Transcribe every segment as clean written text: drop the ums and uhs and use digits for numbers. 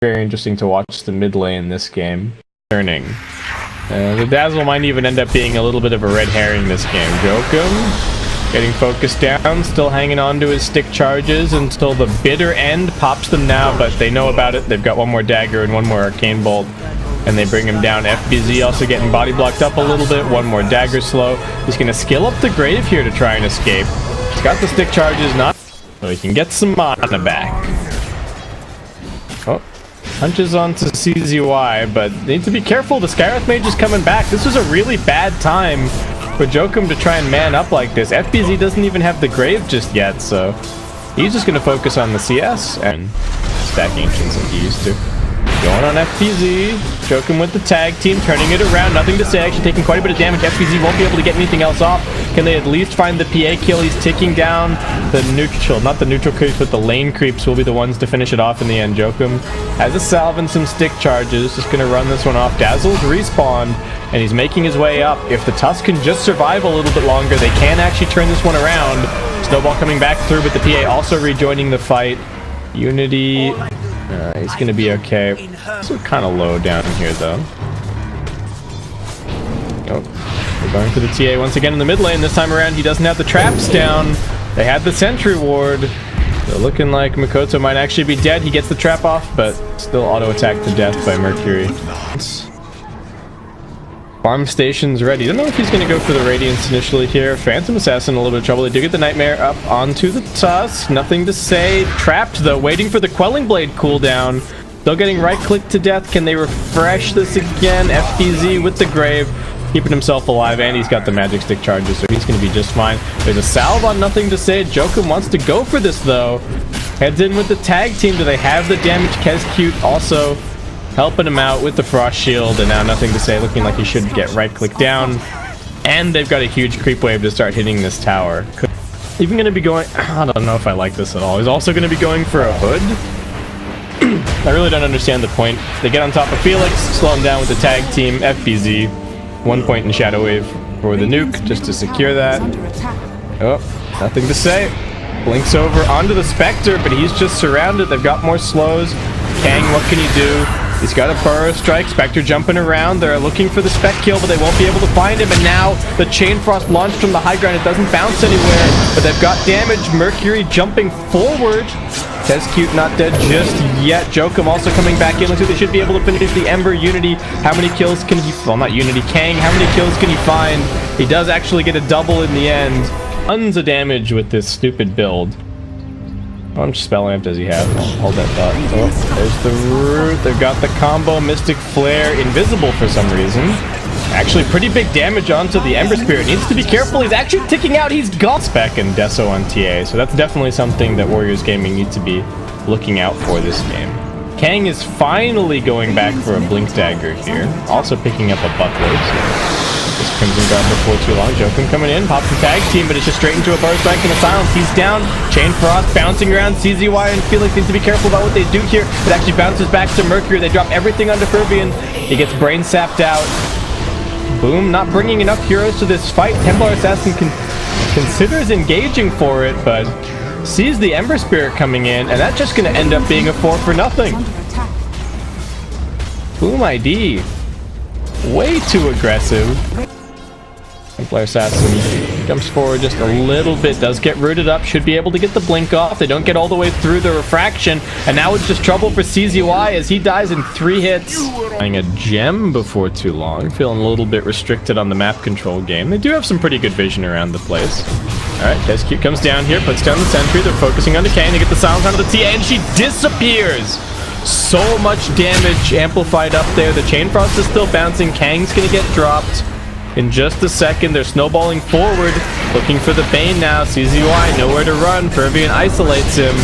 Very interesting to watch the mid lane this game. Turning. The Dazzle might even end up being a little bit of a red herring this game. Jokum getting focused down, still hanging on to his stick charges until the bitter end. Pops them now, but they know about it. They've got one more dagger and one more arcane bolt, and they bring him down. FBZ also getting body blocked up a little bit. One more dagger slow. He's going to skill up the grave here to try and escape. He's got the stick charges, not so he can get some mana back. Oh, punches onto CZY, but need to be careful. The Skywrath Mage is coming back. This was a really bad time for Jokum to try and man up like this. FBZ doesn't even have the grave just yet, so he's just going to focus on the CS and stack Ancients like he used to. Going on FBZ. Jokum with the tag team, turning it around. Nothing to say, actually taking quite a bit of damage. FBZ won't be able to get anything else off. Can they at least find the PA kill? He's ticking down the neutral, not the neutral creeps, but the lane creeps will be the ones to finish it off in the end. Jokum has a salve and some stick charges. Just going to run this one off. Dazzle's respawned, and he's making his way up. If the Tusk can just survive a little bit longer, they can actually turn this one around. Snowball coming back through, but the PA also rejoining the fight. Unity... he's gonna be okay. So kind of low down here though. Oh, we're going for the TA once again in the mid lane. This time around he doesn't have the traps down. They had the sentry ward. So looking like Makoto might actually be dead. He gets the trap off, but still auto attacked to death by Mercury. Farm station's ready. Don't know if he's going to go for the Radiance initially here. Phantom Assassin in a little bit of trouble. They do get the Nightmare up onto the Tusk. Nothing to say. Trapped though, waiting for the Quelling Blade cooldown. Still getting right-clicked to death. Can they refresh this again? FBZ with the Grave, keeping himself alive, and he's got the magic stick charges, so he's going to be just fine. There's a salve on Nothing to Say. Jokum wants to go for this though. Heads in with the tag team. Do they have the damage? Kezcute also helping him out with the Frost Shield, and now Nothing to Say looking like he should get right-click down. And they've got a huge creep wave to start hitting this tower. Even going to be going... I don't know if I like this at all. He's also going to be going for a Hood. I really don't understand the point. They get on top of Felix, slow him down with the tag team. FBZ, 1 point in Shadow Wave for the nuke, just to secure that. Oh, Nothing to Say. Blinks over onto the Spectre, but he's just surrounded. They've got more slows. Kang, what can he do? He's got a Burrow Strike. Spectre jumping around. They're looking for the Spec kill, but they won't be able to find him. And now the Chain Frost launched from the high ground. It doesn't bounce anywhere, but they've got damage. Mercury jumping forward. Kezcute not dead just yet. Jokum also coming back in. Looks like they should be able to finish the Ember. Unity, how many kills can he... Well, not Unity. Kang, how many kills can he find? He does actually get a double in the end. Tons of damage with this stupid build. How much spell amp does he have? Hold that thought. Oh, there's the root. They've got the combo Mystic Flare, invisible for some reason. Actually, pretty big damage onto the Ember Spirit. Needs to be careful. He's actually ticking out. He's got Spec and Deso on TA. So that's definitely something that Warriors Gaming need to be looking out for this game. Kang is finally going back for a Blink Dagger here. Also picking up a Buckler. So this Crimson Guard before too long. Jokum coming in, pops the tag team, but it's just straight into a Burrow Strike and a Silence. He's down. Chain Frost bouncing around. CZY and Felix need to be careful about what they do here. It actually bounces back to Mercury. They drop everything onto Fervian. He gets brain sapped out. Boom, not bringing enough heroes to this fight. Templar Assassin considers engaging for it, but sees the Ember Spirit coming in, and that's just going to end up being a 4 for nothing. Boom ID. Way too aggressive. Templar Assassin jumps forward just a little bit, does get rooted up, should be able to get the blink off. They don't get all the way through the refraction, and now it's just trouble for CZY as he dies in 3 hits. Playing a gem before too long, feeling a little bit restricted on the map control game. They do have some pretty good vision around the place. Alright, Kezcute comes down here, puts down the sentry. They're focusing on Kang. They get the silence onto the TA, and she disappears. So much damage amplified up there. The Chain Frost is still bouncing. Kang's gonna get dropped in just a second. They're snowballing forward, looking for the Bane now. CZY, nowhere to run. Fervian isolates him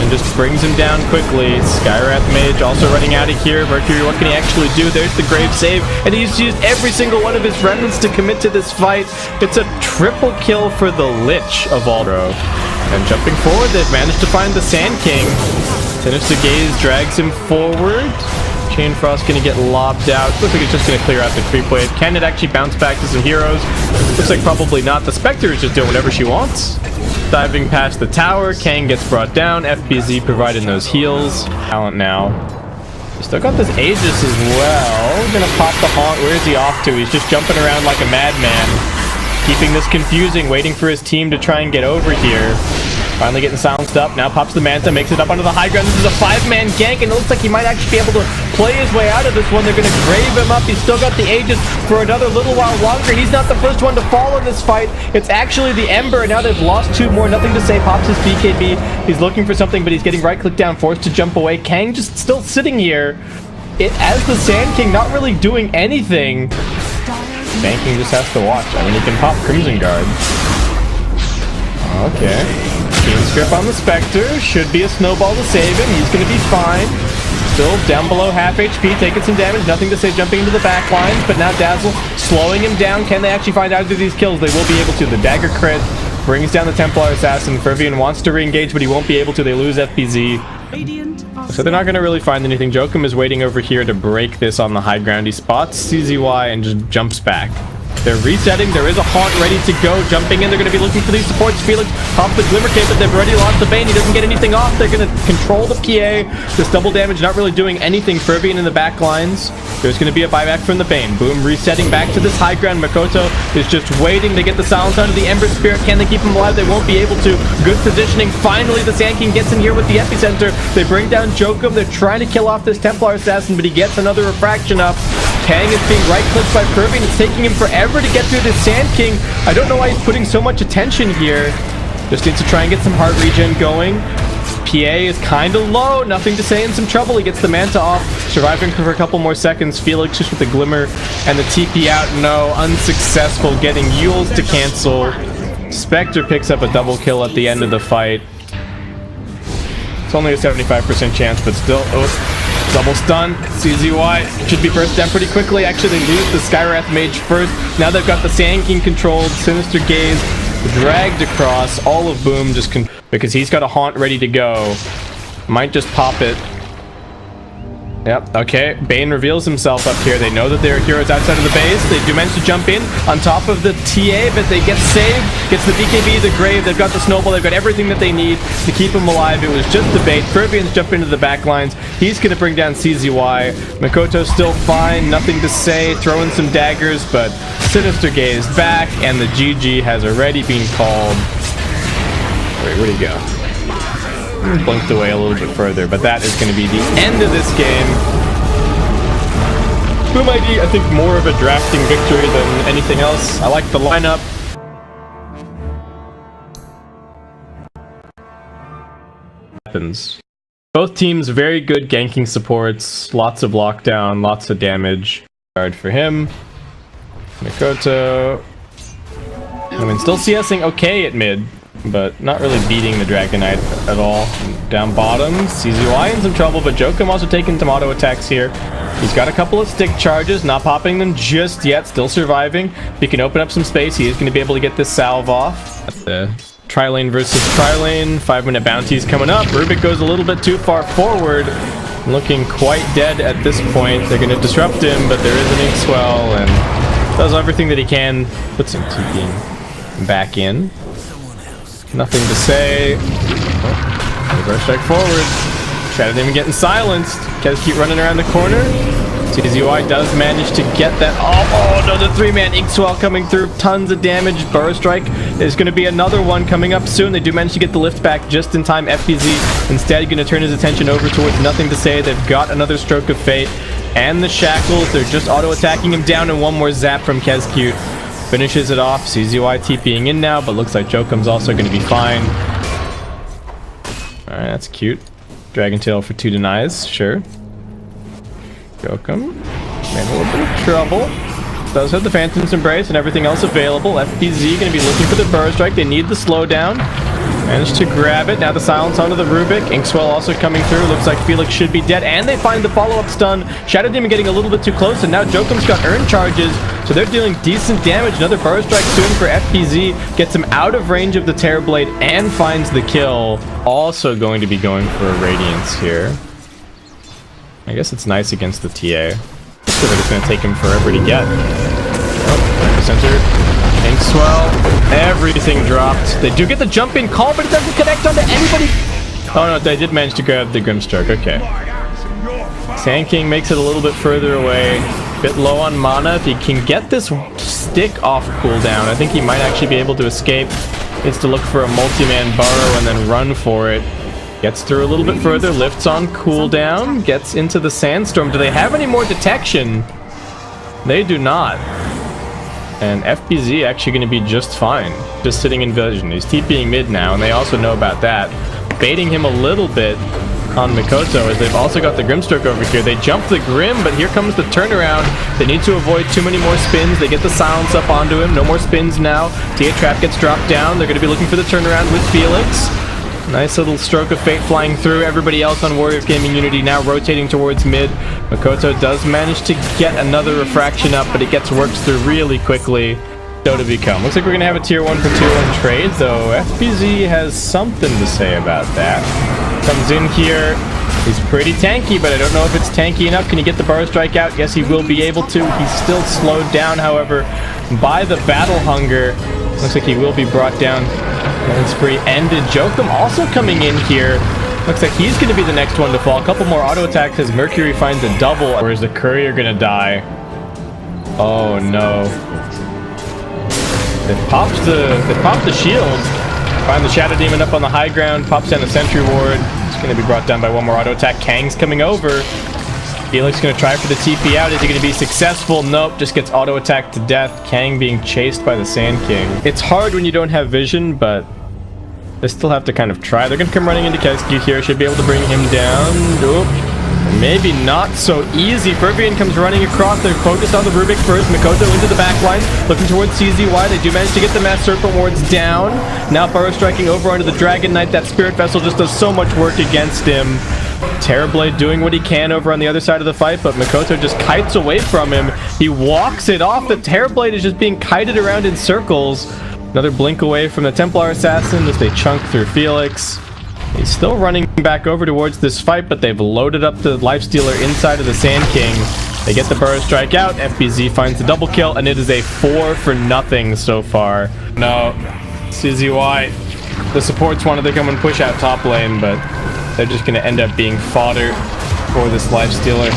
and just brings him down quickly. Skywrath Mage also running out of here. Mercury, what can he actually do? There's the Grave Save, and he's used every single one of his remnants to commit to this fight. It's a triple kill for the Lich of Aldro. And jumping forward, they've managed to find the Sand King. Sinister Gaze drags him forward. Chain Frost gonna get lobbed out. Looks like it's just gonna clear out the creep wave. Can it actually bounce back to some heroes? Looks like probably not. The Spectre is just doing whatever she wants. Diving past the tower, Kang gets brought down. FBZ providing those heals. Talent now. Still got this Aegis as well. Gonna pop the haunt. Where is he off to? He's just jumping around like a madman. Keeping this confusing, waiting for his team to try and get over here. Finally getting silenced up. Now pops the Manta, makes it up onto the high ground. This is a 5-man gank, and it looks like he might actually be able to play his way out of this one. They're going to grave him up. He's still got the Aegis for another little while longer. He's not the first one to fall in this fight. It's actually the Ember, and now they've lost 2 more. Nothing to say. Pops his BKB. He's looking for something, but he's getting right-click down, forced to jump away. Kang just still sitting here. As the Sand King, not really doing anything. Banking just has to watch. I mean, he can pop Crimson Guard. Okay. Keen Script on the Spectre. Should be a snowball to save him. He's going to be fine. Still down below half HP, taking some damage. Nothing to say, jumping into the back lines. But now Dazzle slowing him down. Can they actually find out through these kills? They will be able to. The dagger crit brings down the Templar Assassin. Fervian wants to re-engage, but he won't be able to. They lose FPZ. So they're not going to really find anything. Jokum is waiting over here to break this on the high ground. He spots CZY and just jumps back. They're resetting. There is a Haunt ready to go. Jumping in. They're going to be looking for these supports. Felix pops the Glimmer Cape, but they've already lost the Bane. He doesn't get anything off. They're going to control the PA. This double damage not really doing anything. Fervian in the back lines. There's going to be a buyback from the Bane. Boom, resetting back to this high ground. Makoto is just waiting to get the silence onto the Ember Spirit. Can they keep him alive? They won't be able to. Good positioning. Finally, the Sand King gets in here with the Epicenter. They bring down Jokum. They're trying to kill off this Templar Assassin, but he gets another refraction up. Kang is being right-clicked by Fervian. It's taking him forever to get through this Sand King. I don't know why he's putting so much attention here. Just needs to try and get some heart regen going. PA is kind of low. Nothing to say, in some trouble. He gets the Manta off, surviving for a couple more seconds. Felix just with the Glimmer and the TP out. No, unsuccessful. Getting Yules to cancel. Spectre picks up a double kill at the end of the fight. It's only a 75% chance, but still. Oh. Double stun. CZY should be burst down pretty quickly. Actually, they lose the Skywrath Mage first. Now they've got the Sand King controlled. Sinister Gaze dragged across. All of Boom just because he's got a Haunt ready to go. Might just pop it. Yep, okay. Bane reveals himself up here. They know that there are heroes outside of the base. They do manage to jump in on top of the TA, but they get saved. Gets the BKB, the Grave. They've got the Snowball. They've got everything that they need to keep him alive. It was just the bait. Fervian's jump into the back lines. He's going to bring down CZY. Makoto's still fine. Nothing to say. Throwing some daggers, but Sinister Gaze back, and the GG has already been called. Wait, where'd he go? Blinked away a little bit further, but that is going to be the end of this game. Boom ID, I think more of a drafting victory than anything else. I like the lineup. Happens. Both teams very good ganking supports, lots of lockdown, lots of damage. Guard for him. Makoto. I mean, still CSing okay at mid, but not really beating the Dragonite at all. Down bottom, CZY in some trouble, but Jokum also taking some auto attacks here. He's got a couple of stick charges, not popping them just yet, still surviving. If he can open up some space, he is going to be able to get this salve off. The tri-lane versus tri-lane, 5-minute bounties coming up. Rubik goes a little bit too far forward, looking quite dead at this point. They're going to disrupt him, but there is an ink swell, and does everything that he can. Puts him TPing back in. Nothing to say. Reverse strike forward. Shadow Demon getting silenced. Kez keep running around the corner. CZY does manage to get that. Oh no, the 3-man ink swell coming through. Tons of damage. Burrow strike. There's going to be another one coming up soon. They do manage to get the lift back just in time. FPZ instead going to turn his attention over towards Nothing to Say. They've got another Stroke of Fate and the Shackles. They're just auto attacking him down, and one more zap from Kezcute. Finishes it off. CZY TPing in now, but looks like Jokum's also going to be fine. Alright, that's cute. Dragon Tail for 2 denies, sure. Jokum. Man, a little bit of trouble. Does have the Phantom's Embrace and everything else available. FPZ going to be looking for the Burrow Strike. They need the slowdown. Managed to grab it. Now the silence onto the Rubik. Inkswell also coming through. Looks like Felix should be dead. And they find the follow-up stun. Shadow Demon getting a little bit too close. And now Jokum's got Earn Charges. So they're dealing decent damage. Another Burrow Strike soon for FPZ. Gets him out of range of the Terrorblade and finds the kill. Also going to be going for a Radiance here. I guess it's nice against the TA. So it's going to take him forever to get. Oh, center. Inkswell, everything dropped. They do get the jump in call, but it doesn't connect onto anybody. Oh no, they did manage to grab the Grimstroke. Okay. Sand King makes it a little bit further away. Bit low on mana. If he can get this stick off cooldown, I think he might actually be able to escape. Needs to look for a multi-man burrow and then run for it. Gets through a little bit further, lifts on cooldown, gets into the sandstorm. Do they have any more detection? They do not. And FBZ actually going to be just fine. Just sitting in vision. He's TPing mid now, and they also know about that. Baiting him a little bit on Mikoto, as they've also got the Grimstroke over here. They jump the Grim, but here comes the turnaround. They need to avoid too many more spins. They get the silence up onto him. No more spins now. TA Trap gets dropped down. They're going to be looking for the turnaround with Felix. Nice little stroke of fate flying through. Everybody else on Warrior of Gaming Unity now rotating towards mid. Mikoto does manage to get another refraction up, but it gets worked through really quickly. Dota become. Looks like we're going to have a tier 1 for tier 1 trade, though FBZ has something to say about that. Comes in here. He's pretty tanky, but I don't know if it's tanky enough. Can he get the Burrow Strike out? Yes, he will be able to. He's still slowed down, however, by the Battle Hunger. Looks like he will be brought down. And spree ended. Jokum also coming in here. Looks like he's going to be the next one to fall. A couple more auto attacks as Mercury finds a double. Or is the Courier going to die? Oh no. They popped the shield. Find the Shadow Demon up on the high ground. Pops down the Sentry Ward. It's going to be brought down by one more auto attack. Kang's coming over. Felix going to try for the TP out. Is he going to be successful? Nope. Just gets auto attacked to death. Kang being chased by the Sand King. It's hard when you don't have vision, but they still have to kind of try. They're going to come running into Kesky here. Should be able to bring him down. Oop. Maybe not so easy. Fervian comes running across. They're focused on the Rubik first. Mikoto into the back line, looking towards CZY. They do manage to get the Mass Serpent Wards down. Now Burrow striking over onto the Dragon Knight. That Spirit Vessel just does so much work against him. Terrorblade doing what he can over on the other side of the fight, but Mikoto just kites away from him. He walks it off. The Terrorblade is just being kited around in circles. Another blink away from the Templar Assassin as they chunk through Felix. He's still running back over towards this fight, but they've loaded up the Lifestealer inside of the Sand King. They get the Burrow Strike out. FBZ finds the double kill, and it is a 4-for-0 so far. No, CZY. The supports wanted to come and push out top lane, but they're just going to end up being fodder for this Lifestealer.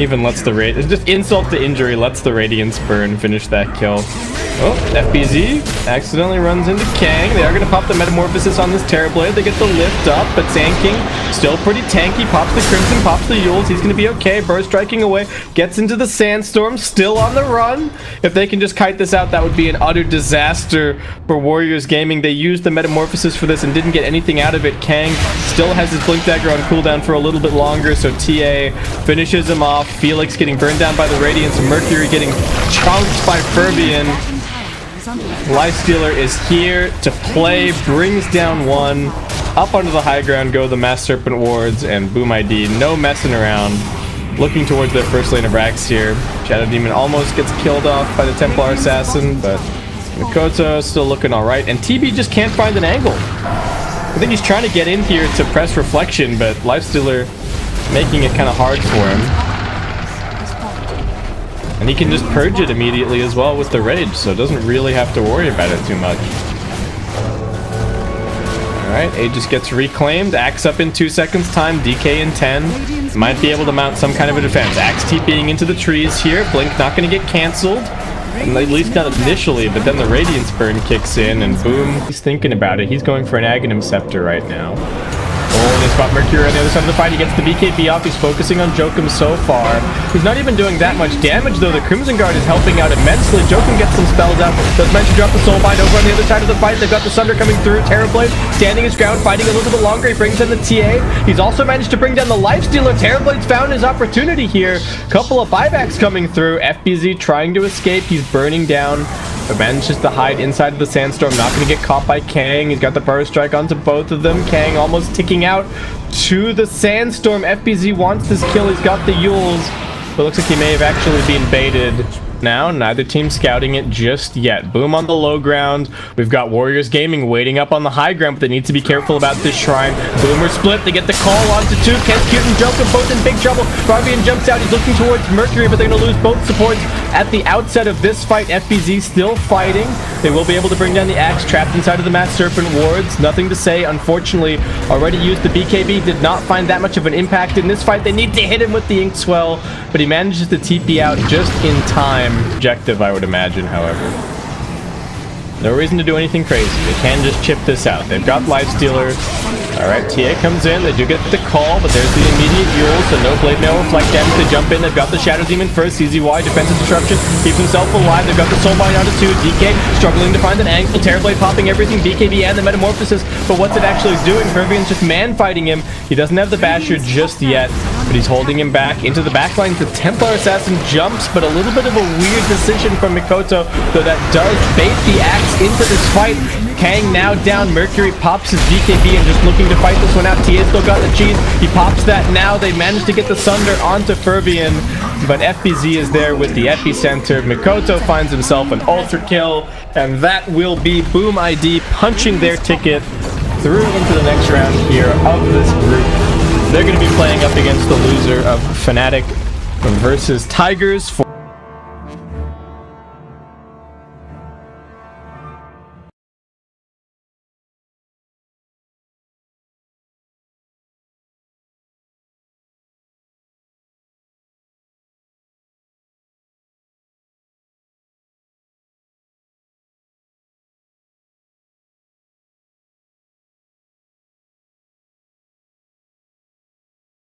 Even lets the It's just insult to injury, lets the Radiance burn, finish that kill. Oh, FBZ accidentally runs into Kang. They are going to pop the Metamorphosis on this Terrorblade. They get the lift up, but Sand King still pretty tanky. Pops the Crimson, pops the Yules. He's going to be okay. Burst striking away. Gets into the Sandstorm, still on the run. If they can just kite this out, that would be an utter disaster for Warriors Gaming. They used the Metamorphosis for this and didn't get anything out of it. Kang still has his Blink Dagger on cooldown for a little bit longer, so TA finishes him off. Felix getting burned down by the Radiance. Mercury getting chunked by Fervian. Lifestealer is here to play, brings down one. Up onto the high ground go the Mass Serpent Wards and Boom ID. No messing around. Looking towards their first lane of Rax here. Shadow Demon almost gets killed off by the Templar Assassin, but Mikoto still looking alright. And TB just can't find an angle. I think he's trying to get in here to press Reflection, but Lifestealer making it kind of hard for him. And he can just purge it immediately as well with the Rage, so doesn't really have to worry about it too much. Alright, Aegis gets reclaimed. Axe up in 2 seconds time. DK in 10. Might be able to mount some kind of a defense. Axe TPing into the trees here. Blink not going to get cancelled. At least not initially, but then the Radiance Burn kicks in, and boom. He's thinking about it. He's going for an Aghanim Scepter right now. Oh, they spot Mercury on the other side of the fight. He gets the BKB off. He's focusing on Jokum so far. He's not even doing that much damage, though. The Crimson Guard is helping out immensely. Jokum gets some spells out. Does manage to drop the Soulbind over on the other side of the fight. They've got the Sunder coming through. Terrorblade standing his ground, fighting a little bit longer. He brings in the TA. He's also managed to bring down the Lifestealer. Terrorblade's found his opportunity here. Couple of buybacks coming through. FBZ trying to escape. He's burning down. But manages to hide inside of the Sandstorm. Not going to get caught by Kang. He's got the Burrow Strike onto both of them. Kang almost ticking out to the Sandstorm. FBZ wants this kill. He's got the Yules. But looks like he may have actually been baited. Now, neither team scouting it just yet. Boom on the low ground. We've got Warriors Gaming waiting up on the high ground, but they need to be careful about this shrine. Boomer split. They get the call onto two. Kent Cute and Joker both in big trouble. Fabian jumps out. He's looking towards Mercury, but they're going to lose both supports at the outset of this fight. FBZ still fighting. They will be able to bring down the axe, trapped inside of the Mass Serpent wards. Nothing to say. Unfortunately, already used the BKB. Did not find that much of an impact in this fight. They need to hit him with the Ink Swell, but he manages to TP out just in time. Objective, I would imagine, however. No reason to do anything crazy. They can just chip this out. They've got Lifestealer. Alright, TA comes in. They do get the call, but there's the immediate Yule, so no Blade Mail reflect damage. They jump in. They've got the Shadow Demon first. CZY, defensive disruption. Keeps himself alive. They've got the Soul Binding onto 2. DK struggling to find an angle. Terrorblade popping everything. BKB and the Metamorphosis. But what's it actually doing? Fervian's just man-fighting him. He doesn't have the Basher just yet, but he's holding him back into the backline. The Templar Assassin jumps, but a little bit of a weird decision from Mikoto, though that does bait the axe into this fight. Kang now down. Mercury pops his BKB and just looking to fight this one out. TA still got the cheese. He pops that now. They managed to get the Sunder onto Fervian, but FBZ is there with the epicenter. Mikoto finds himself an ultra kill, and that will be Boom ID punching their ticket through into the next round here of this group. They're going to be playing up against the loser of Fnatic versus Tigers for